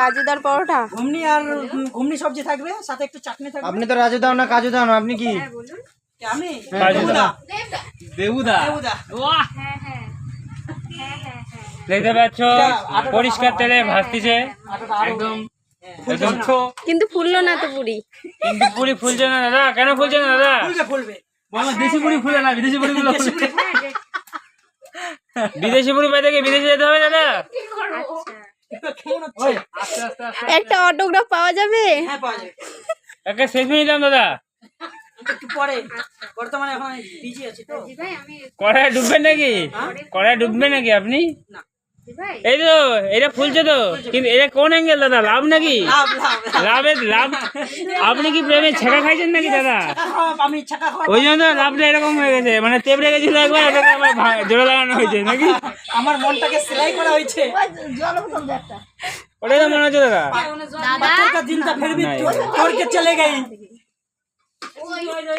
রাজুদার পরোটা, ঘুমনি আর ঘুমনি সবজি থাকবে, সাথে একটু চাটনি থাকবে। আপনি তো রাজু দাও না কাজু দাও না, আপনি কি? আমি দেবুদা। দেবুদা দেবুদা। বাহ দেখতে পাচ্ছ পরিষ্কার তেলে ভাজতেছে একদম একদম কিন্তু ফুললো না তো পুরি। কিন্তু পুরি ফুলছে না দাদা, কেন ফুলছে না দাদা? ফুলবে ফুলবে। বলো দেশি পুরি ফুলে না, বিদেশি পুরি গুলো ফুলে। বিদেশি পুরি পাইতে গিয়ে বিদেশে যেতে হবে দাদা। কেমন হচ্ছে? ওই আস্তে আস্তে আস্তে একটা অটোগ্রাফ পাওয়া যাবে? হ্যাঁ পাওয়া যাবে। একটা সেলফি নিলাম দাদা। একটু পরে, বর্তমানে এখন বিজি আছি তো। কড়াই ডুববেন নাকি? কড়াই ডুববেন নাকি আপনি? না। এই তো এটা ফুলছে তো, কিন্তু এটা কোন অ্যাঙ্গেল দাদা, লাভ নাকি? লাভ লাভ লাভের লাভ। আপনি কি প্রেমে ছেঁকা খাইছেন নাকি দাদা? আমি ছাকা খাওয়া। ওই জন্য তো লাভটা এরকম হয়ে গেছে, মানে তেবড়ে গেছিল একবার, ওটাকে আবার জোড়া লাগানো হয়েছে নাকি? আমার মনটাকে সেলাই করা হয়েছে। ওটাই তো মনে হচ্ছে দাদা। দাদা দিনটা ফেরবি, তোর কে চলে গই।